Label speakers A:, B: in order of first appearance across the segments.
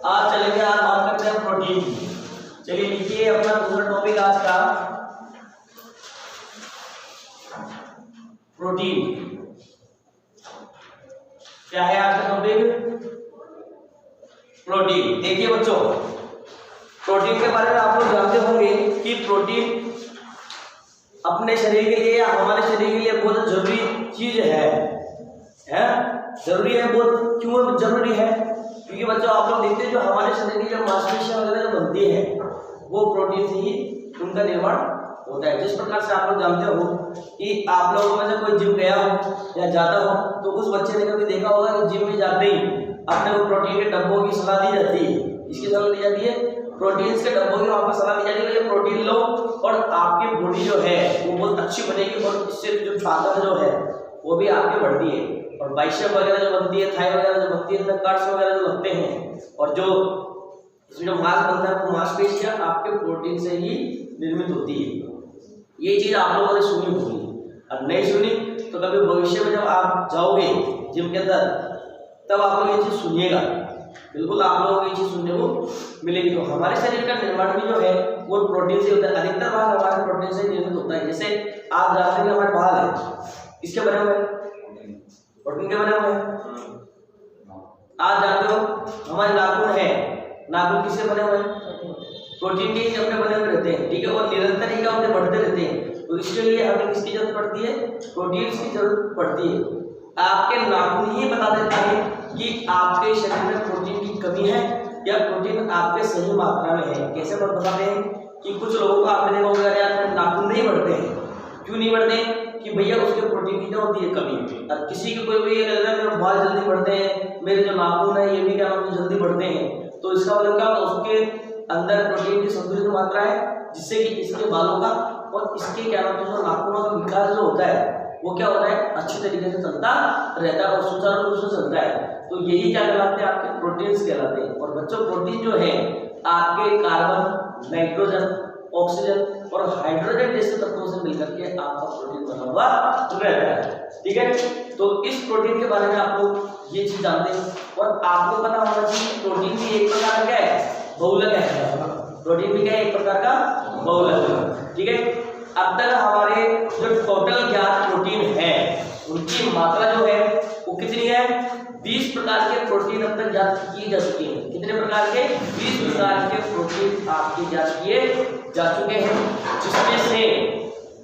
A: आज चलेंगे, आज बात करते हैं प्रोटीन की। चलिए लिखिए अपना दूसरा टॉपिक आज का, प्रोटीन। क्या है आज का टॉपिक? प्रोटीन। देखिए बच्चों, प्रोटीन के बारे में आप लोग जानते होंगे कि प्रोटीन अपने शरीर के लिए या हमारे शरीर के लिए बहुत जरूरी चीज है। जरूरी है। बहुत क्यों जरूरी है? क्योंकि बच्चों आप लोग देखते हैं जो हमारे शरीर की जो मांसपेशियां वगैरह जो बनती है वो प्रोटीन से ही उनका निर्माण होता है। जिस प्रकार से आप लोग जानते हो कि आप लोगों में से कोई जिम गया हो या जाता हो तो उस बच्चे ने कभी देखा होगा कि जिम में जाते ही अपने को प्रोटीन के डब्बों की सलाह दी जाती है। इसकी सलाह दी जाती है, प्रोटीन के डब्बों की वहाँ पर सलाह दी जाती है कि प्रोटीन लो और आपकी बॉडी जो है वो बहुत अच्छी बनेगी और इससे जो ताकत जो है वो भी आपकी बढ़ती है। और बाइसेप वगैरह जो बनती है, थाई वगैरह जो बनती है, कट्स वगैरह जो लगते हैं और जो इसमें जो मांस बनता है वो मांसपेशियां आपके प्रोटीन से ही निर्मित होती है। ये चीज आप लोगों ने सुनी होगी, और नहीं सुनी तो कभी भविष्य में जब आप जाओगे जिम के अंदर तब आप लोग ये चीज सुनिएगा। बिल्कुल आप लोगों को ये चीज सुनने को मिलेगी। तो हमारे शरीर का निर्माण भी जो है वो प्रोटीन से होता है। अधिकतर भाग हमारे प्रोटीन से निर्मित होता है। जैसे आप जानते हैं हमारे बाल है इसके बने हुए प्रोटीन के बने हुए हैं। आप जानते हो हमारे नाखून है, नाखून किससे बने हुए हैं? प्रोटीन के ही अपने बने हुए रहते हैं। ठीक है, और निरंतर ही क्या होते बढ़ते रहते हैं। तो इसके लिए हमें किसकी जरूरत पड़ती है? प्रोटीन की जरूरत पड़ती है। आपके नाखून ही बता देते हैं कि आपके शरीर में प्रोटीन की कमी है या प्रोटीन आपके सही मात्रा में है। कैसे बताते हैं कि कुछ लोगों को आपने देखा होगा यार नाखून नहीं बढ़ते हैं। क्यों नहीं बढ़ते? कि भैया उसके प्रोटीन की क्या होती है? कमी। और किसी के कोई ये कहता है मेरे बाल जल्दी बढ़ते हैं, मेरे जो नाखून है ये भी क्या नाम जल्दी बढ़ते हैं। तो इसका मतलब क्या? उसके अंदर प्रोटीन की संतुलित मात्रा है जिससे कि इसके बालों का और इसके क्या नाम जो नाखूनों का विकास जो होता है वो क्या होता है? अच्छी तरीके से चलता रहता है और सुचारू रूप से चलता है। तो यही क्या कहलाते हैं? आपके प्रोटीन्स कहलाते हैं। और बच्चों प्रोटीन जो है आपके कार्बन, नाइट्रोजन, ऑक्सीजन और हाइड्रोजन जैसे तत्वों से मिलकर के आपका प्रोटीन बना हुआ रहता है। ठीक है, तो इस प्रोटीन के बारे में आप लोग ये चीज जानते हैं। और आपको पता होना चाहिए प्रोटीन भी एक प्रकार का है, बहुलक है। प्रोटीन भी क्या है? एक प्रकार का बहुलक है। ठीक है, अब तक हमारे जो टोटल ज्ञात प्रोटीन है उनकी मात्रा जो है वो कितनी है? 20 प्रकार के प्रोटीन अब तक ज्ञात किए जा चुके हैं। कितने प्रकार के? 20 प्रकार के प्रोटीन आपके ज्ञात किए जा चुके हैं, जिसमें से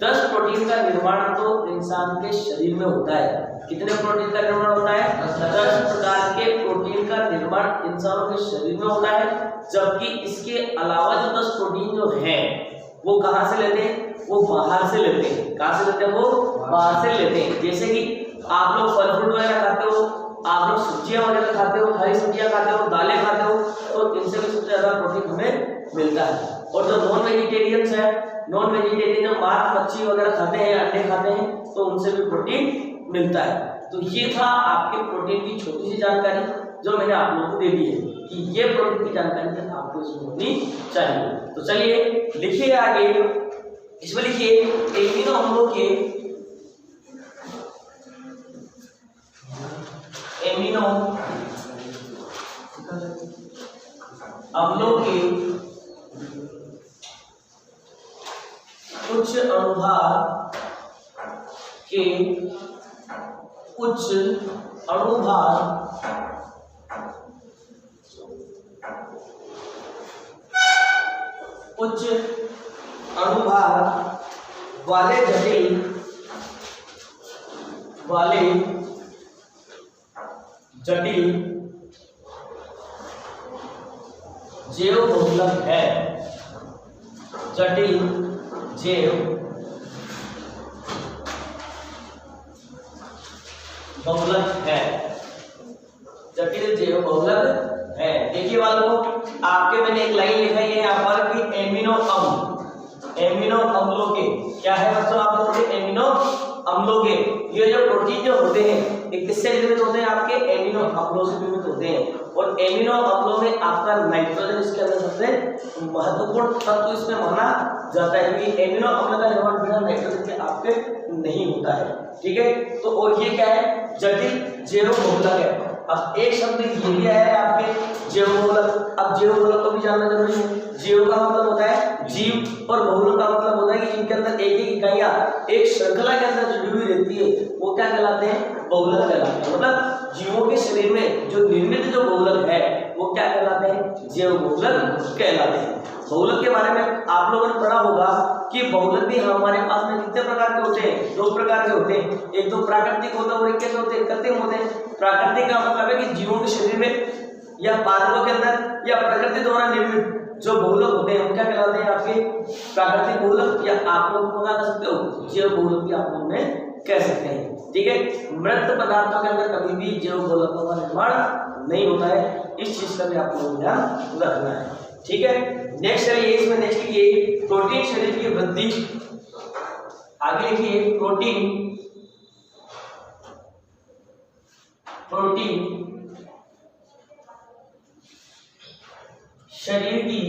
A: 10 प्रोटीन का निर्माण तो इंसान के शरीर में होता है। कितने प्रोटीन का निर्माण होता है? 10 प्रकार के प्रोटीन का निर्माण इंसानों के शरीर में होता है। जबकि इसके अलावा जो 10 प्रोटीन जो है वो कहाँ से लेते हैं? वो बाहर से लेते हैं। कहाँ से लेते हैं? वो बाहर से लेते हैं। जैसे कि आप लोग फल फ्रूट वगैरह खाते हो, आप लोग सब्जियां वगैरह खाते हो, हरी सब्जियां खाते हो, दालें खाते हो, तो इनसे भी सबसे ज्यादा प्रोटीन हमें मिलता है। और जो नॉन वेजिटेरियंस है, नॉन वेजिटेरियन जो मांस मच्छी वगैरह खाते हैं, अंडे खाते हैं, तो उनसे भी प्रोटीन मिलता है। तो ये था आपके प्रोटीन की छोटी सी जानकारी जो मैंने आप लोगों को दे दी है कि ये प्रोटीन की जानकारी आपको इसमें होनी चाहिए। तो चलिए लिखिए आगे, इसमें लिखिए एमिनो अम्लों के उच्च अणुभार के उच्च अणुभार वाले जटिल जैव बहुलक है। जटिल जैव बहुलक है। जटिल जैव बहुलक है। देखिए वालों, आपके मैंने एक लाइन लिखा है यहाँ पर कि एमिनो अम्लों के क्या है बच्चों? आप लोगों के एमिनो अम्लों के ये जो प्रोटीन जो होते हैं ये किससे निर्मित होते हैं? आपके एमिनो अम्लों से निर्मित होते हैं। और एमिनो अम्लों में आपका नाइट्रोजन इसके अंदर सबसे महत्वपूर्ण तत्व इसमें माना जाता है, क्योंकि एमिनो अम्ल का निर्माण बिना नाइट्रोजन के आपके नहीं होता है। ठीक है, तो और ये क्या है? जटिल जैव बहुलक है। अब एक शब्द ये भी आया है आपके जैव बहुलक। अब जैव बहुलक को भी जानना जरूरी है। जैव का मतलब होता है जीव और बहुलक का मतलब होता है कि जिनके अंदर एक एक इकाइयां एक श्रृंखला के अंदर जुड़ी हुई रहती है वो क्या कहलाते हैं, बहुलक कहलाते हैं। मतलब जीवों के शरीर में जो निर्मित जो बहुलक है वो क्या कहलाते हैं, जैव बहुलक कहलाते हैं। बहुलक के बारे में आप लोगों ने पढ़ा होगा कि बहुलक भी हमारे पास में कितने प्रकार के होते हैं, दो प्रकार के होते हैं। एक तो प्राकृतिक होता है और एक कैसे होते हैं, कृत्रिम होते हैं। प्राकृतिक का मतलब है कि जीवों के शरीर में या पादपों के अंदर या प्रकृति द्वारा निर्मित जो बहुलक होते हैं वो क्या कहलाते हैं आपके प्राकृतिक बहुलक, या आप लोग क्या कह सकते हो, जैव बहुलक भी आप लोग कह सकते हैं। ठीक है, मृत पदार्थों के अंदर कभी भी जैव बहुलकों का निर्माण नहीं होता है, इस चीज का भी आप लोगों को ध्यान रखना है। ठीक है, नेक्स्ट चलिए इसमें नेक्स्ट लिखिए प्रोटीन शरीर की वृद्धि। आगे लिखिए प्रोटीन शरीर की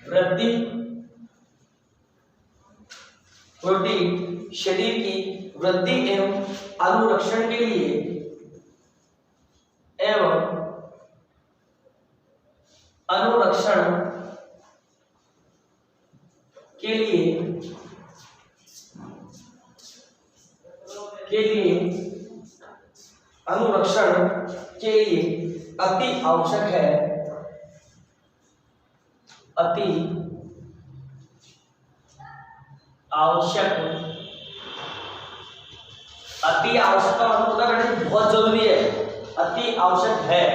A: वृद्धि। प्रोटीन शरीर की वृद्धि एवं अनुरक्षण के लिए अनुरक्षण के लिए अति आवश्यक है, अति आवश्यक का मतलब होता है बहुत जरूरी है, अति आवश्यक है।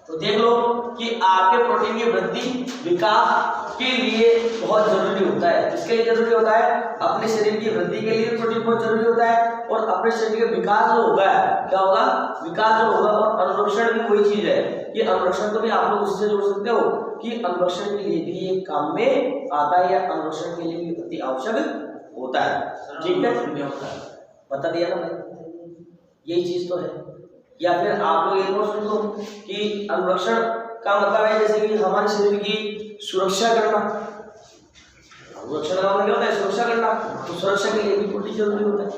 A: तो देख लो कि आपके प्रोटीन की वृद्धि विकास के लिए बहुत जरूरी होता है। इसके लिए जरूरी होता है, अपने शरीर की वृद्धि के लिए प्रोटीन बहुत जरूरी होता है, और अपने शरीर का विकास जो होगा, क्या होगा, विकास जो होगा, और अनुरक्षण भी वही चीज है कि अनुरक्षण को भी आप लोग उससे जोड़ सकते हो कि अनुरक्षण के लिए भी ये काम में आता है, या अनुरक्षण के लिए भी अति आवश्यक होता है। ठीक है, बता दिया ना भाई, यही चीज तो है। या फिर आप लोग एक और सुन लो कि अनुरक्षण का मतलब है जैसे कि हमारे शरीर की सुरक्षा करना। अनुरक्षण का मतलब क्या होता है, सुरक्षा करना। तो सुरक्षा के लिए भी प्रोटीन जरूरी होता है।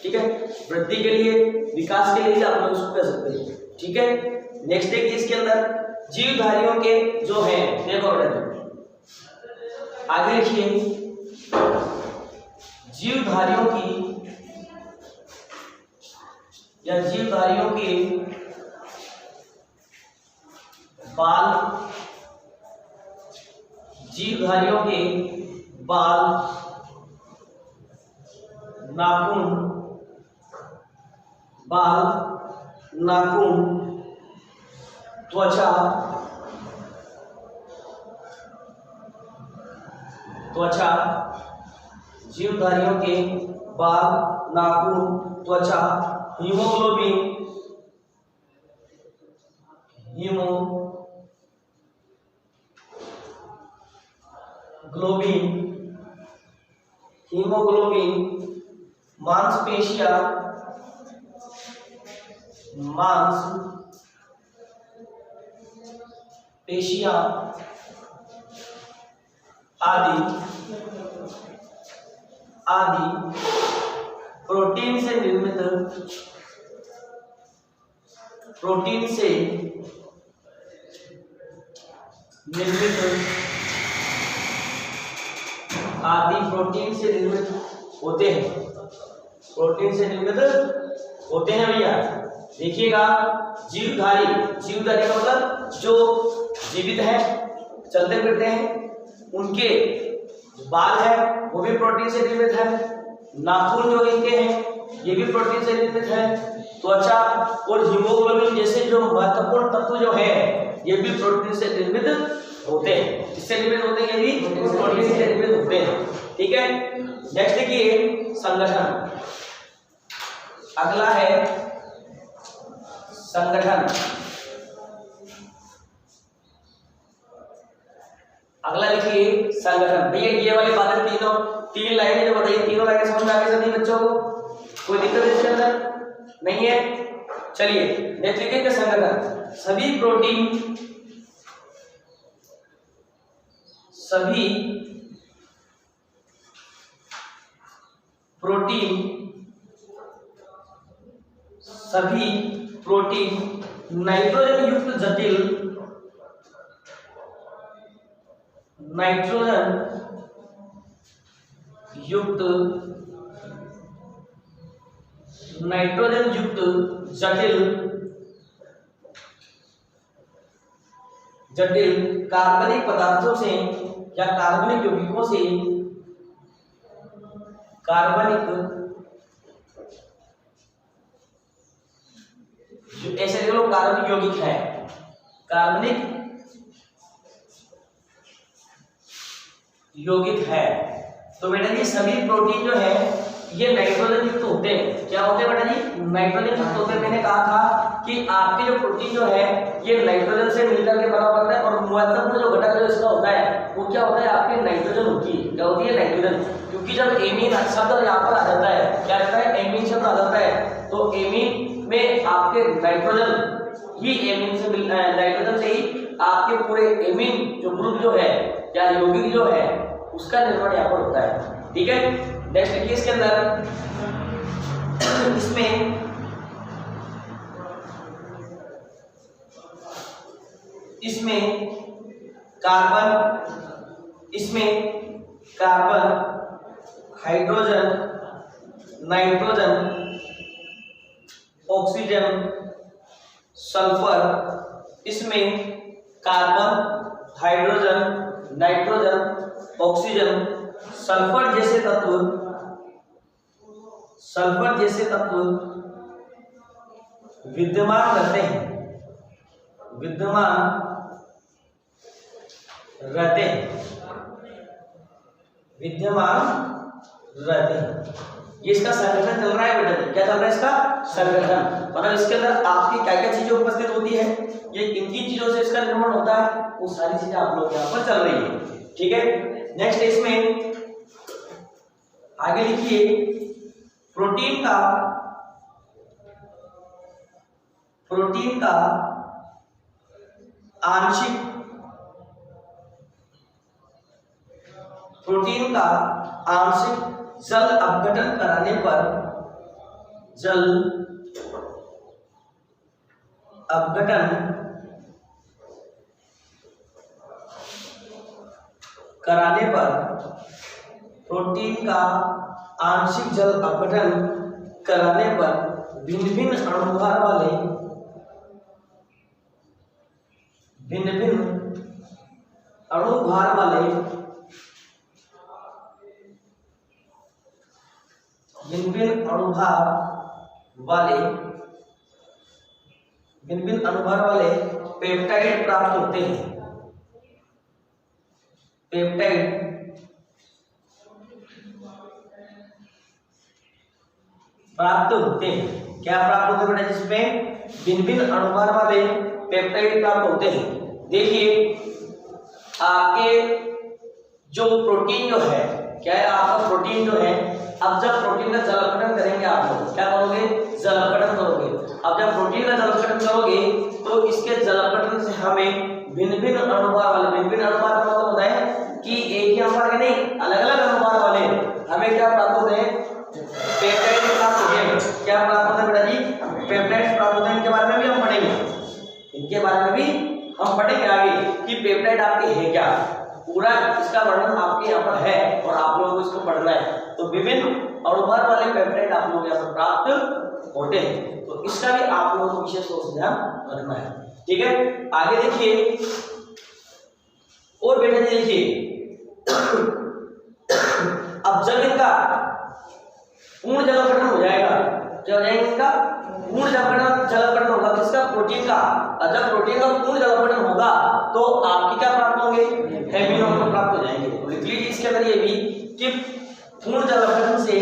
A: ठीक है, वृद्धि के लिए, विकास के लिए आप लोग इसको कह सकते हैं। ठीक है, नेक्स्ट देखिए इसके अंदर जीवधारियों के जो है, देखो आगे लिखिए जीवधारियों की या जीवधारियों के बाल, जीवधारियों के बाल, नाखून, त्वचा, जीवधारियों के बाल, नाखून, त्वचा, हीमोग्लोबिन, मांसपेशियां, आदि प्रोटीन से निर्मित होते हैं, भैया। देखिएगा, जीवधारी का मतलब जो जीवित है, चलते फिरते हैं, उनके बाल है वो भी प्रोटीन से निर्मित है, नाखून जो इनके हैं ये भी प्रोटीन से निर्मित है, त्वचा और हीमोग्लोबिन जैसे जो महत्वपूर्ण तत्व जो है ये भी प्रोटीन से निर्मित होते हैं। इससे निर्मित होते हैं, ये भी प्रोटीन से निर्मित होते हैं। ठीक है, नेक्स्ट देखिए संगठन। अगला है संगठन। अगला लिखिए संगठन। भैया ये वाली बातें तीन लाइनें जो बताइए, तीनों लाइनें समझ में आ गई सभी बच्चों को? कोई दिक्कत इसके अंदर नहीं है? चलिए नेक्स्ट लिखिए संगठन। सभी प्रोटीन सभी प्रोटीन नाइट्रोजन युक्त जटिल जटिल कार्बनिक पदार्थों से या कार्बनिक यौगिकों से ऐसे लोग कार्बनिक यौगिक है, कार्बनिक यौगिक है। तो बेटा जी सभी प्रोटीन जो है ये नाइट्रोजन युक्त होते हैं। क्या होते हैं बेटा जी? नाइट्रोजन युक्त होते हैं। मैंने कहा था कि आपके जो प्रोटीन जो है ये नाइट्रोजन से मिलकर के बना पड़ता है और महत्वपूर्ण जो घटक जो इसका होता है वो क्या होता है? आपके नाइट्रोजन होती है। क्या होती है? नाइट्रोजन। क्योंकि जब एमीन शब्द यहाँ पर आ जाता है, क्या रहता है? एमीन शब्द आ जाता है, तो एमीन में आपके नाइट्रोजन ही एमीन से नाइट्रोजन से ही आपके पूरे एमीन जो ग्रुप जो है या यौगिक जो है उसका निर्माण यहाँ पर होता है। ठीक है, नेक्स्ट देखिए इसके अंदर इसमें carbon hydrogen nitrogen oxygen sulphur, इसमें carbon hydrogen nitrogen oxygen sulphur जैसे तत्व विद्यमान रहते हैं। ये इसका संगठन चल रहा है बेटा। क्या चल रहा है इसका? संगठन। मतलब इसके अंदर आपकी क्या क्या चीजें उपस्थित होती है, ये किन किन चीजों से इसका निर्माण होता है, वो सारी चीजें आप लोग यहाँ पर चल रही है। ठीक है, नेक्स्ट इसमें आगे लिखिए प्रोटीन का आंशिक जल अपघटन कराने पर प्रोटीन का आंशिक जल अपघटन कराने पर भिन्न भिन्न अणुभार वाले पेप्टाइड प्राप्त होते हैं। क्या प्राप्त होते हैं बेटा? जिसमें भिन्न भिन्न अणुभार वाले पेप्टाइड प्राप्त होते हैं। देखिए आपके जो प्रोटीन जो है, क्या है आपका प्रोटीन जो है, अब जब प्रोटीन का जल अपघटन करेंगे आप लोग, क्या करोगे? जल अपघटन करोगे। अब जब प्रोटीन का जल अपघटन करोगे तो इसके जल अपघटन से हमें भिन्न भिन्न अणुभार वाले, भिन्न भिन्न अणुभार का मतलब होता है कि एक ही अणुभार के नहीं, अलग अलग अणुभार वाले हमें क्या प्राप्त होते हैं? पेप्टाइड प्राप्त होते हैं। क्या प्राप्त होते हैं बेटा जी? पेप्टाइड प्राप्त होते हैं। इनके बारे में भी हम पढ़ेंगे आगे कि पेप्टाइड आपके है क्या, पूरा इसका वर्णन आपके यहाँ पर है और आप लोगों को इसको पढ़ना है। तो विभिन्न अणुभार वाले पेप्टाइड आप लोग यहाँ पर प्राप्त होते हैं, तो इसका भी आप लोगों को विशेष रूप से ध्यान रखना है। ठीक है, आगे देखिए और बेटा जी देखिए अब जब इनका पूर्ण जल अपघटन हो जाएगा, क्या हो जाएगा? इनका पूर्ण जल अपघटन होगा किसका? प्रोटीन का। जब प्रोटीन का पूर्ण जल अपघटन होगा तो आपकी क्या प्राप्त होंगे? एमिनो अम्ल प्राप्त हो जाएंगे। तो लिख लीजिए इसके अंदर ये भी कि पूर्ण जल अपघटन से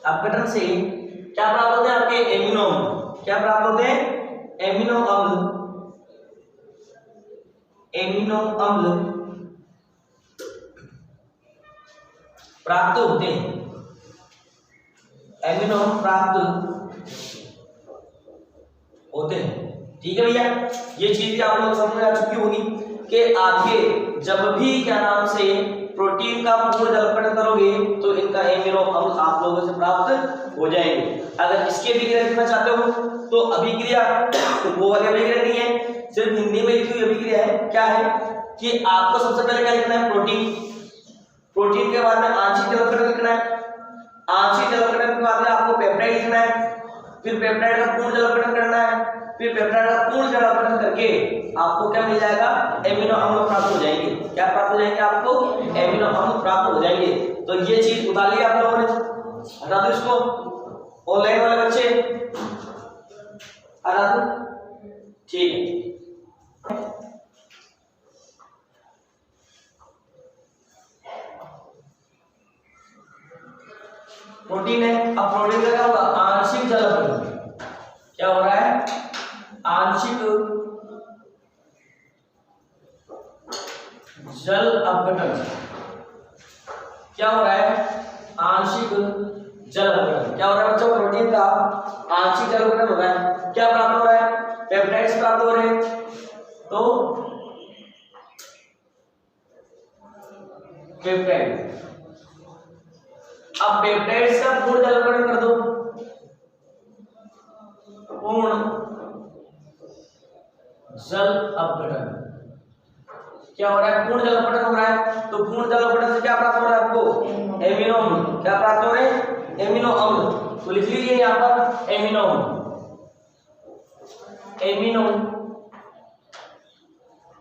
A: अपघटन से क्या प्राप्त होते हैं? आपके एमिनो अम्ल। क्या प्राप्त होते हैं? एमिनो अम्ल प्राप्त होते हैं। एमिनो अम्ल प्राप्त होते हैं। ठीक है भैया, ये चीज भी आप लोग समझ में आ चुकी होगी कि आगे जब भी क्या नाम से प्रोटीन का पूर्ण जलकरण करोगे तो इनका एमिनो अम्ल आप लोगों से प्राप्त हो जाएंगे। अगर इसके अभिक्रिया लिखना चाहते हो तो अभिक्रिया वो वाली अभिक्रिया नहीं है, सिर्फ हिंदी में लिखी हुई अभिक्रिया है। क्या है कि आपको सबसे पहले क्या लिखना है, प्रोटीन, प्रोटीन के बाद में आंशिक जलकरण लिखना है, आंशिक जलकरण के बाद में आपको पेप्टाइड लिखना है, फिर पेप्टाइड का पूर्ण जलकरण करना है, फिर पेप्टाइड का पूर्ण जलकरण करके आपको क्या मिल जाएगा, एमिनो अम्ल प्राप्त हो जाएंगे। क्या प्राप्त हो जाएंगे आपको, एमिनो अम्ल प्राप्त हो जाएंगे। तो ये चीज उतार ली आप लोगों ने, हटा दो इसको, ऑनलाइन वाले बच्चे हटा दो, ठीक है। प्रोटीन है, अब प्रोटीन का क्या होगा, आंशिक जलकरण। क्या हो रहा है, आंशिक जल अपघटन। क्या हो रहा है, आंशिक जल अपघटन। क्या हो रहा है बच्चों, प्रोटीन का आंशिक जल अपघटन हो रहा है। क्या प्राप्त हो रहा है, पेप्टाइड्स प्राप्त हो रहे हैं। तो पेप्टाइड, अब पेप्टाइड्स का पूर्ण जल अपघटन कर दो, पूर्ण जल अपघटन। क्या हो रहा है, पूर्ण जल अपघटन हो रहा है। तो पूर्ण जल अपघटन से क्या प्राप्त हो रहा है आपको, एमिनो अम्ल। क्या प्राप्त हो रहे हैं, एमिनो अम्ल। तो लिख लीजिए यहां पर एमिनो अम्ल, एमिनो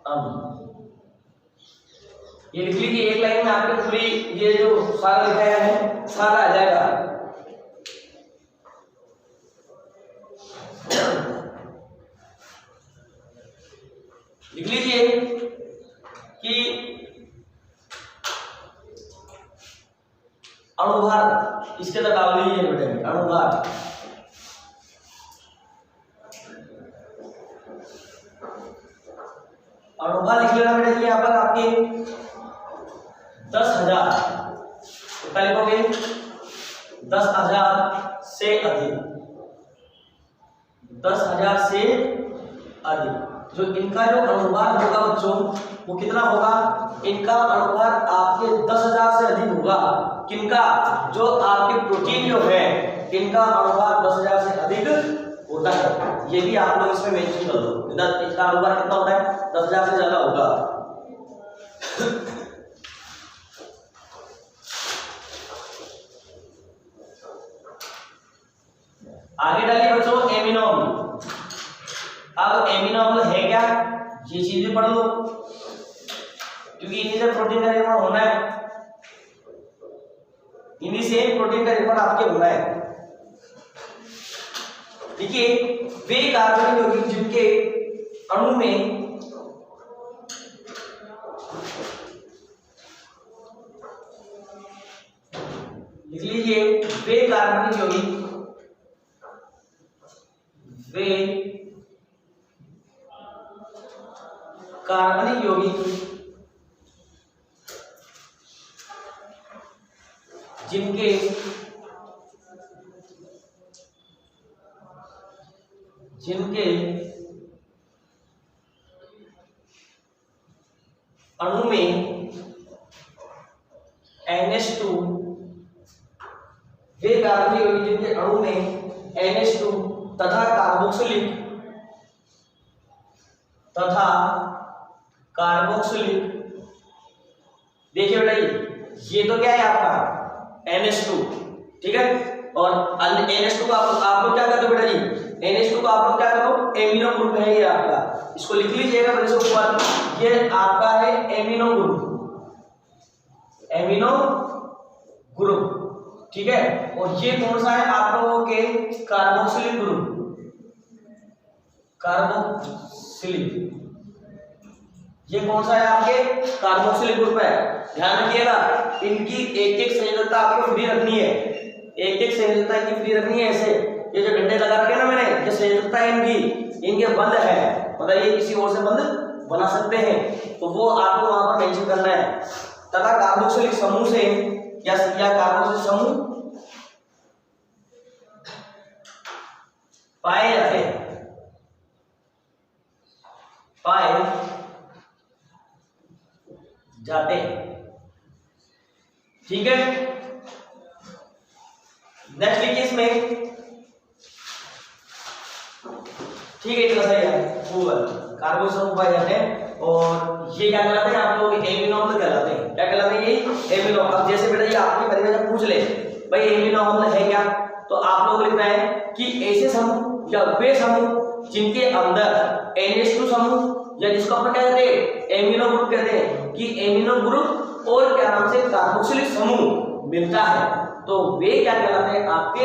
A: अम्ल ये लिख लीजिए एक लाइन में, आपके पूरी ये जो सारा लिखाया है सारा आ जाएगा। लिख लीजिए कि अणुभार, इसके तक डाल लीजिए बेटे, अणुभार। अणुभार लिख लेना बेटा, यहाँ पर आपके 10,000, कितना लिखोगे, 10,000 से अधिक, 10,000 से अधिक। जो इनका जो अणुभार होगा बच्चों वो कितना होगा, इनका अणुभार आपके 10,000 से अधिक होगा। किनका, जो आपके प्रोटीन जो है इनका अणुभार 10,000 से अधिक होता है। ये भी आप लोग इसमें मेंशन कर दो, इसका अणुभार कितना होता है, 10,000 से ज्यादा होगा। आगे डालिए बच्चों एमिनो अम्ल। अब एमिनो अम्ल है क्या, ये चीज भी पढ़ लो, क्योंकि इन्हीं से प्रोटीन का निर्माण होना है, इन्हीं से प्रोटीन का निर्माण आपके होना है। देखिए, वे कार्बनिक यौगिक जिनके अणु में लिख लीजिए, वे कार्बनिक यौगिक, वे कार्बनिक यौगिक जिनके अणु में NH2, वे कार्बनिक यौगिक जिनके अणु में NH2 तथा कार्बोक्सिलिक, देखिए बेटा ये तो क्या है आपका NH2, ठीक है। और NH2 को आप लोग क्या करते हो बेटा जी, NH2 को आप लोग क्या करो, एमिनो ग्रुप है ये आपका, इसको लिख लीजिएगा मेरे से ऊपर, ये आपका है एमिनो ग्रुप, एमिनो ग्रुप, ठीक है। और ये कौन सा है आप लोगों के, कार्बोक्सिलिक ग्रुप, कार्बोक्सिलिक, ये कौन सा है आपके, कार्बोक्सिलिक ग्रुप है। ध्यान रखिएगा, इनकी एक एक संयोजकता आपको फ्री रखनी है, एक एक संयोजकता इनकी फ्री रखनी है। ऐसे ये जो डंडे लगा रखे ना मैंने, ये संयोजकता है इनकी, इनके बंद है, मतलब ये किसी और से बंद बना सकते हैं, तो वो आपको वहां पर मेंशन करना है। तथा कार्बोक्सिलिक समूह से या कार्बोक्सिलिक समूह पाए जाते हैं, पाए जाते हैं। ठीक है, नेक्स्ट लिखिए इसमें। ठीक है, इतना सही है। कार्बोनिल समूह पाए जाते हैं और ये क्या कहलाते हैं आप लोग? एमिनो अम्ल कहलाते हैं। क्या कहलाते हैं ये? एमिनो। अब जैसे बेटा ये आपके परीक्षा में पूछ ले भाई एमिनो अम्ल है क्या, तो आप लोग लिखना है कि ऐसे समूह या वे समूह जिनके अंदर NH2 समूह या जिसको अपन क्या कहते हैं? एमिनो ग्रुप कहते हैं, कि एमिनो ग्रुप और क्या नाम से कार्बोक्सिलिक समूह मिलता है, तो वे क्या कहलाते हैं? आपके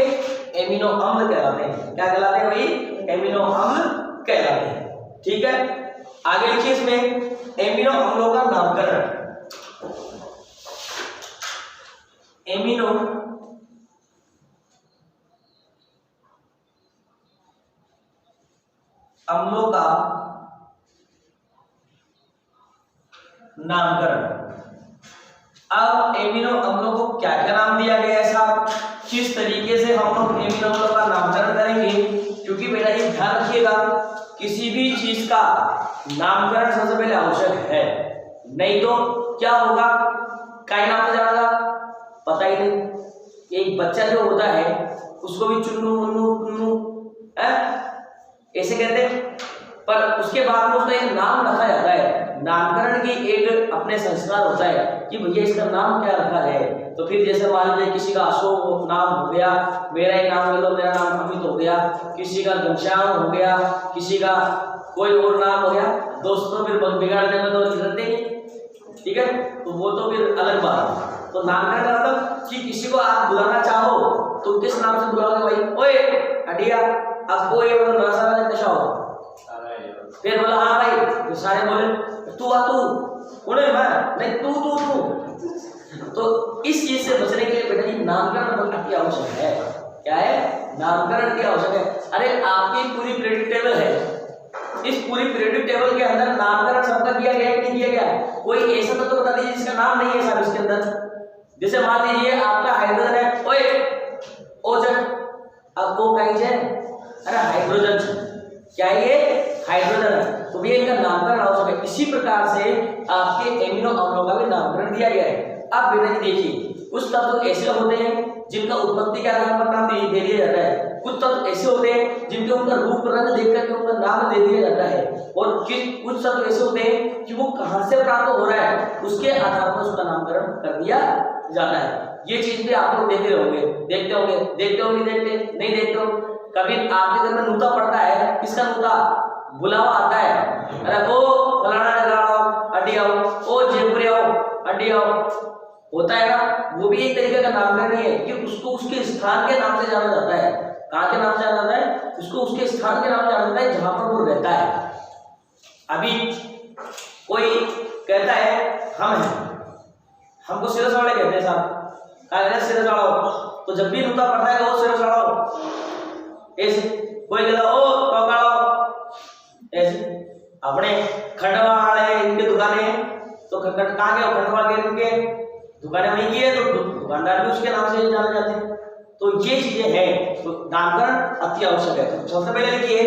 A: एमिनो अम्ल कहलाते हैं। क्या कहलाते हैं भाई? एमिनो अम्ल कहलाते हैं। ठीक है, आगे लिखिए इसमें एमिनो अम्लों का नामकरण। एमिनो अम्लों का नामकरण। अब एमिनो अम्लों को क्या क्या नाम दिया गया है साहब? किस तरीके से हम लोग एमिनो अम्लों का नामकरण करेंगे? क्योंकि बेटा ये ध्यान रखिएगा, किसी भी चीज का नामकरण सबसे पहले आवश्यक है, नहीं तो क्या होगा? क्या नाम से जानेगा? पता ही नहीं। एक बच्चा जो होता है उसको भी चुन्नू मुन्नू टुन्नू ऐसे कहते हैं, पर उसके बाद में उसका एक नाम रखा जाता है। नामकरण की एक अपने संस्कार होता है कि भैया इसका नाम क्या रखा है। तो फिर जैसे मान लीजिए किसी का अशोक नाम हो गया, मेरा एक नाम ले लो, मेरा नाम अमित हो गया, किसी का घनश्याम हो गया, किसी का कोई और नाम हो गया, दोस्तों फिर बिगाड़ने में तो रहते ही। ठीक है, तो वो तो फिर अलग बात है। तो नामकरण का मतलब कि किसी को आप बुलाना चाहो तो किस नाम से बुलाओगे भाई? ओए अडिया, आपको ये बोलो ना सारा कैसा हो? फिर बोला हाँ भाई, तो सारे बोले तू आ, तू कौन है? मैं नहीं, तू तू तू। तो इस चीज से बचने के लिए बेटा जी नामकरण बहुत अति आवश्यक है। क्या है? नामकरण की आवश्यक है। अरे आपकी पूरी पीरियडिक टेबल है, इस पूरी पीरियडिक टेबल के अंदर नामकरण सबका किया गया है कि नहीं किया गया? कोई ऐसा तो बता दीजिए जिसका नाम नहीं है साहब इसके अंदर। जैसे मान लीजिए आपका हाइड्रोजन है, ओए ओजन, अब वो कहीं है, अरे हाइड्रोजन, क्या ये हाइड्रोजन है, तो भी इनका नामकरण आवश्यक है। इसी प्रकार से आपके एमिनो अम्लों का भी नामकरण दिया गया है। अब बेटा जी देखिए, कुछ तत्व ऐसे होते हैं जिनका उत्पत्ति के आधार पर नाम दे दिया जाता है, कुछ तत्व ऐसे होते हैं जिनके उनका रूप रंग देख करके उनका नाम दे दिया जाता है, और कुछ तत्व ऐसे होते हैं कि वो कहां से प्राप्त हो रहा है उसके आधार पर उसका नामकरण कर दिया जाता है। ये चीज भी आप लोग देखते होंगे, देखते होंगे, देखते हो नहीं देखते? नहीं देखते हो? कभी आपके घर में नूता पड़ता है, किसका नूता? बुलावा आता है, अरे ओ फलाना लगाओ अड्डी आओ, ओ जेपुरे आओ अड्डी आओ, होता है ना? वो भी एक तरीके का नामकरण है कि उसको उसके स्थान के नाम से जाना जाता है। कहाँ के नाम से जाना जाता है? उसको उसके स्थान के नाम से जाना जाता है जहां पर वो रहता है। अभी कोई कहता है हम हैं, हमको सिरस वाले कहते हैं साहब, कहा सिरस वाला, तो जब भी नूता पड़ता है तो वो सिरस वाला ऐसे, कोई कहता ओ टोकाड़ो ऐसे। अपने खंडवा वाले इनके दुकानें हैं, तो कहाँ के खंडवा के इनके दुकानें वहीं की है, तो दुकानदार भी उसके नाम से जाने जाते हैं। तो ये चीजें हैं, तो नामकरण अति आवश्यक है। तो सबसे पहले लिखिए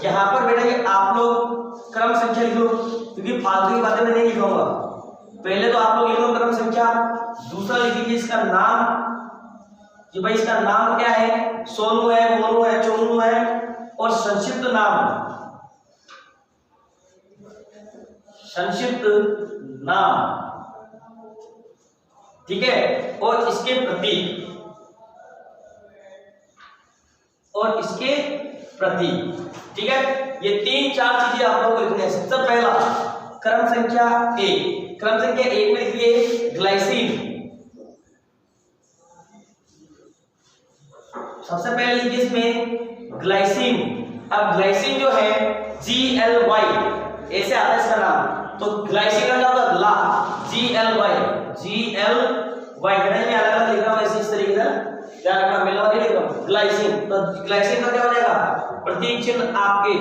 A: यहाँ पर बेटा ये आप लोग क्रम संख्या लिख लो, क्योंकि फालतू की बातें मैं नहीं लिखूंगा। पहले तो आप लोग लिख लो क्रम संख्या, दूसरा लिखिए इसका नाम कि भाई इसका नाम क्या है, सोनू है, मोनू है, चोनू है, और संक्षिप्त नाम, संक्षिप्त नाम, ठीक है, और इसके प्रतीक, और इसके प्रतीक, ठीक है। ये 3-4 चीजें आप लोगों को लिखनी है। सबसे पहला क्रम संख्या 1, क्रम संख्या 1 में लिखिए ग्लाइसिन। सबसे पहले लिखिए इसमें ग्लाइसिन। अब ग्लाइसिन जो है GLY ऐसे आता है इसका नाम, तो ग्लाइसिन का क्या होता है? ला, GLY में अलग अलग लिख रहा हूं इस तरीके से, ध्यान रखना, मिलवा नहीं लिख रहा हूं। ग्लाइसिन, तो ग्लाइसिन का क्या हो जाएगा? प्रतीक चिन्ह आपके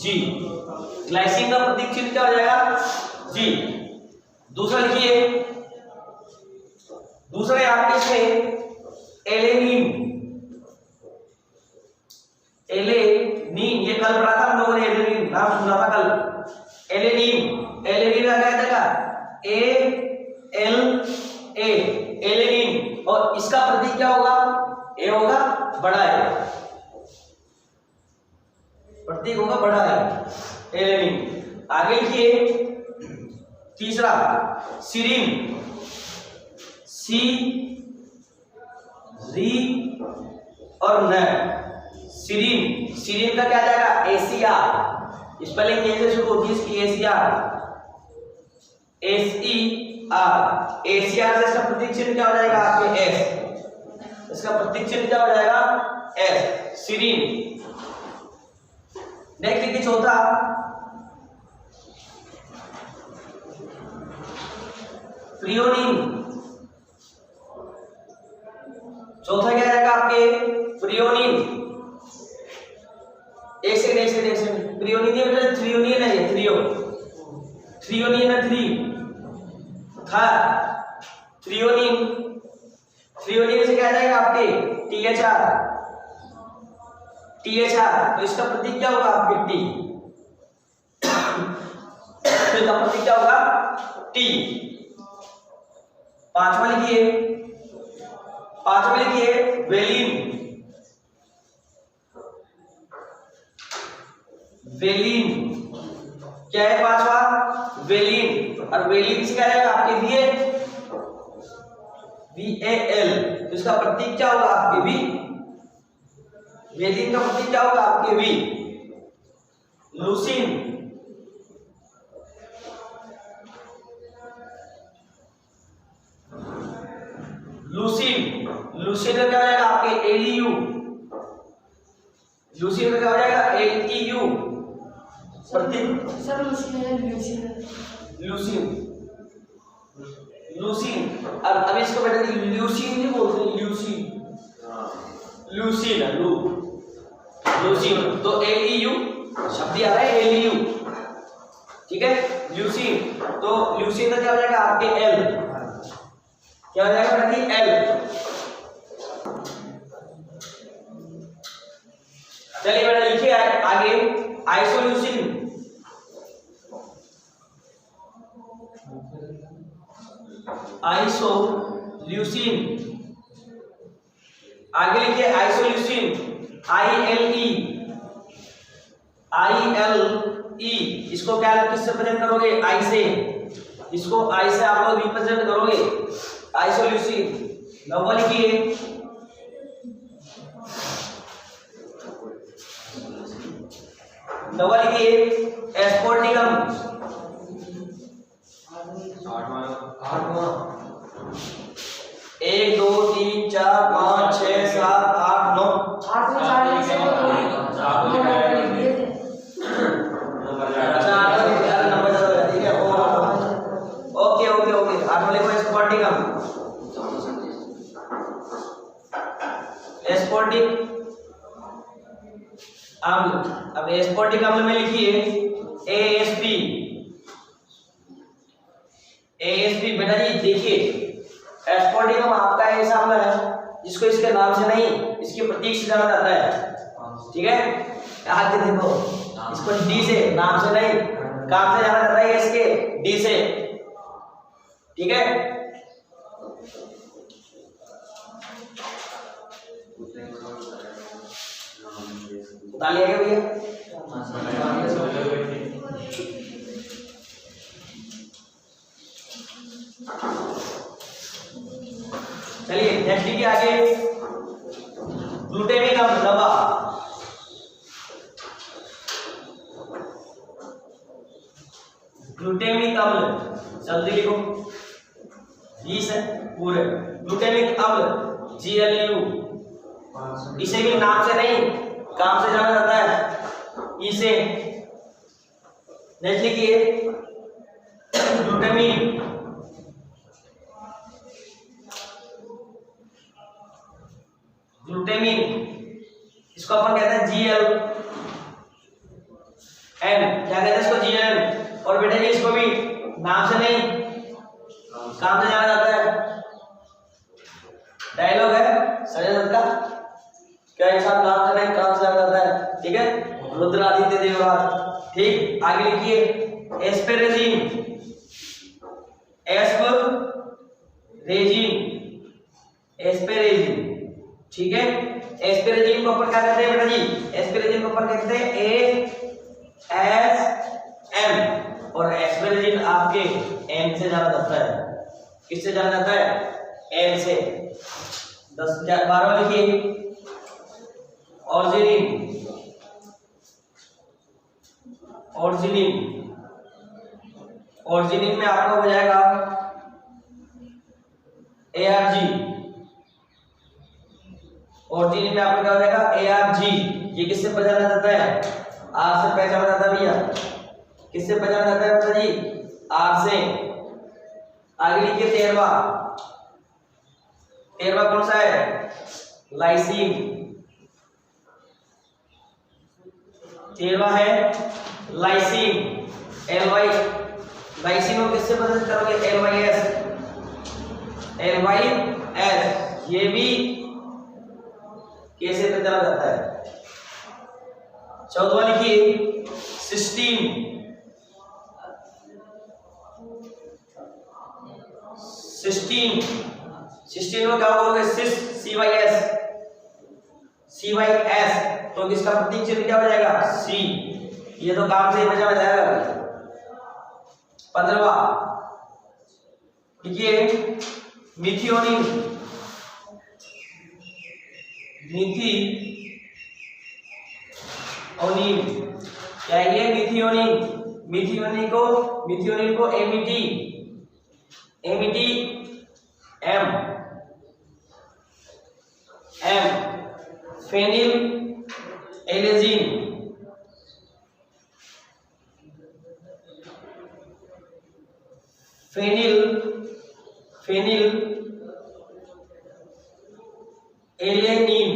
A: G, ग्लाइसिन का प्रतीक चिन्ह क्या हो जाएगा? G। दूसरा लिखिए, दूसरा आपके इसमें एलेनिन, एलेनिन, ये कल पढ़ा था हम लोगों ने एलेनिन, नाम सुना था कल, एलेनिन। एलेनिन का क्या था, A-L-A, एलेनिन। और इसका प्रतीक क्या होगा, ए होगा, बड़ा है, प्रतीक होगा बड़ा है, एलेनिन। आगे लिखिए तीसरा, सीरीन। सी री और न, सीरीन। सीरीन का क्या जाएगा, एसीआर। स्पेलिंग कैसे शुरू होती है इसकी, एसीआर, एसईआर। एसीआर से इसका प्रतीक चिन्ह क्या हो जाएगा आपके, एस। इसका प्रतीक चिन्ह क्या हो जाएगा, एस, सीरीन। नेक्स्ट लिखिए चौथा, प्रियोनिन। चौथा क्या जाएगा आपके, प्रियोनिन। एक सेकंड, प्रियोनिन ये मतलब थ्रियोनिन है, ये थ्रियोनिन है, थ्री था, थ्रियोनिन। थ्रियोनिन से क्या जाएगा आपके, THR, THR। तो इसका प्रतीक क्या होगा आपके, टी। तो इसका प्रतीक क्या होगा, टी। पांचवा लिखिए वेलिन। वेलिन क्या है, पांचवा वेलिन। और वेलिन से क्या जाएगा आपके लिए, VAL। तो इसका प्रतीक क्या होगा आपके, V। वेलिन का प्रतीक क्या होगा आपके, V। लूसीन। लूसीन, लूसीन का क्या हो जाएगा आपके, LEU। लूसीन का क्या हो जाएगा, LEU। प्रतीक
B: सर लूसीन है,
A: लूसीन, लूसीन। अब इसको बेटा ल्यूसीन नहीं बोलते, ल्यूसीन, लूसीन है, लूसीन। तो LEU शब्द आ रहा है, LEU, ठीक है, ल्यूसीन। तो ल्यूसीन का क्या हो जाएगा आपके, L। क्या हो जाएगा बेटा, L। चलिए बेटा लिखिए आगे, आइसोल्यूसिन। आइसोल्यूसिन, आगे लिखिए आइसोल्यूसिन, ILE। इसको क्या किससे प्रेजेंट करोगे, आई से। इसको आई से आप लोग रिप्रेजेंट करोगे, आइसोल्यूसिन। नंबर लिखिए, नंबर लिखिए एस्पोर्टिकम। 1 2 3 4 5 6 7 8 9 ओके ओके ओके, 8 वाले को एस्पोर्टिकम। एस्पोर्टिक अम्ल। अब एस्पोर्टिक अम्ल में लिखिए ASP। ASP बेटा जी देखिए, एस्पोर्टिक अम्ल आपका ऐसा अम्ल है जिसको इसके नाम से नहीं, इसके प्रतीक से जाना जाता है, ठीक है। आगे देखो, इसको D से, नाम से नहीं, काम से जाना जाता है इसके D से, ठीक है। उतार लिया भैया, चलिए नेक्स्ट लिखिए आगे, ग्लूटामिक अम्ल दवा। ग्लूटामिक अम्ल जल्दी लिखो, 20 है पूरे। ग्लूटामिक अम्ल GLU, इसे भी नाम से नहीं काम से जाना जाता है, इसे। नेक्स्ट लिखिए ग्लूटामिन। ग्लूटामिन इसको अपन कहते हैं GLN, क्या कहते हैं इसको, GLN। और बेटा ये इसको भी नाम से नहीं काम से जाना जाता है। डायलॉग है संजय दत्त का, क्या इंसान नाम से नहीं काम से जाना जाता है, ठीक है। रुद्रादित्य देवराज। ठीक, आगे लिखिए एस्पेरेजिन, एस्पेरेजिन, ठीक है। एस्पेरेजिन को अपन क्या कहते हैं बेटा जी, एस्पेरेजिन को अपन कहते हैं ASM, और एस्पेरेजिन आपके M से जाना जाता है। किससे जाना जाता है? M से। 12 लिखिए ऑर्जिनिन, ऑर्जिनिन में आपका हो जाएगा ARG, ऑर्जिनिन में आपका क्या हो जाएगा ARG। ये किससे पहचाना जाता है? R से पहचाना जाता है भैया। किससे पहचाना जाता है बेटा जी? R से। आगे लिखिए 13वां कौन सा है? लाइसिन, 13वां है लाइसिन, LY। लाइसिन को किससे पसंद करोगे? LYS, ये भी कैसे पता जाता है? 14वां लिखिए सिस्टीन, सिस्टीन को क्या बोलोगे? CYS, तो किसका प्रतीक चिन्ह क्या हो जाएगा? C। ये तो काम से ही बचा जाएगा। 15वां लिखिए मिथियोनिन, क्या है ये? मिथियोनिन को METM, फेनिल एलेजिन, फेनिल एलेनिन,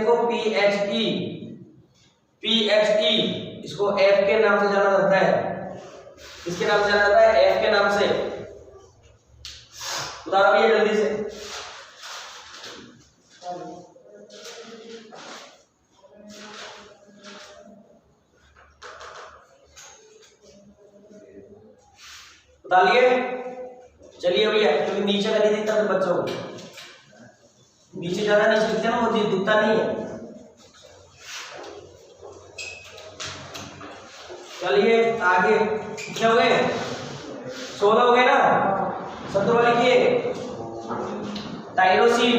A: को PHE, इसको F के नाम से जाना जाता है। किसके नाम से जाना जाता है? F के नाम से। उदाहरण भी है जल्दी से। बताइए, चलिए भैया, क्योंकि नीचे का नहीं दिखता फिर बच्चों को, नीचे ज्यादा नीचे दिखता ना, वो दिखता नहीं है। चलिए आगे, कितने हो गए? 16 हो गए ना। 17वां लिखिए टाइरोसिन,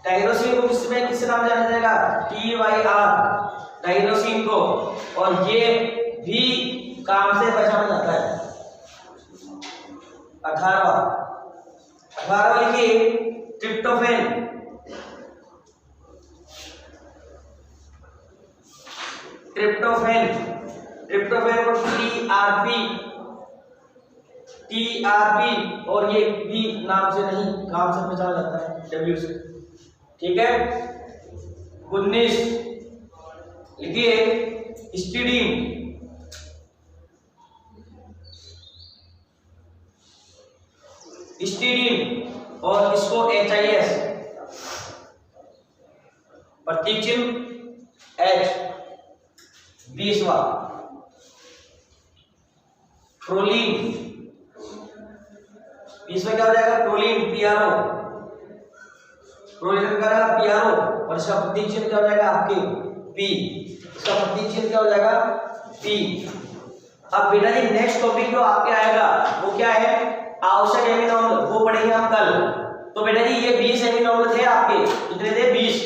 A: टाइरोसिन को किससे नाम जाना जाएगा? TYR, टाइरोसिन को। और ये भी काम से पहचाना जाता है। 18वां लिखिए ट्रिप्टोफैन, को TRP, और ये भी नाम से नहीं, काम से पहचाना जाता है, W से। ठीक है। 19 लिखिए हिस्टिडीन, और इसको HIS, प्रतीक चिन्ह H। 20वां प्रोलीन, 20वां क्या हो जाएगा? प्रोलीन, PRO, प्रोलीन का PRO, और इसका प्रतीक चिन्ह क्या हो जाएगा? आपके P, इसका प्रतीक चिन्ह क्या हो जाएगा? P। अब बेटा जी नेक्स्ट टॉपिक जो आपके आएगा वो क्या है? आवश्यक एमिनो अम्ल, वो पढ़ेंगे हम कल। तो बेटा जी ये 20 एमिनो अम्ल थे आपके, कितने थे? 20।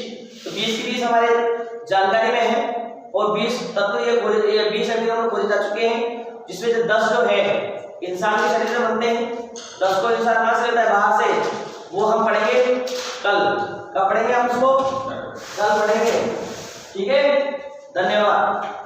A: तो 20 की 20 हमारे जानकारी में है, और 20 तत्व ये 20 एमिनो अम्ल खोजे जा चुके हैं, जिसमें से 10 जो है इंसान के शरीर में बनते हैं, 10 को इंसान कहां से लेता है? बाहर से। वो हम पढ़ेंगे कल। कब पढ़ेंगे हम उसको? कल पढ़ेंगे। ठीक है, धन्यवाद।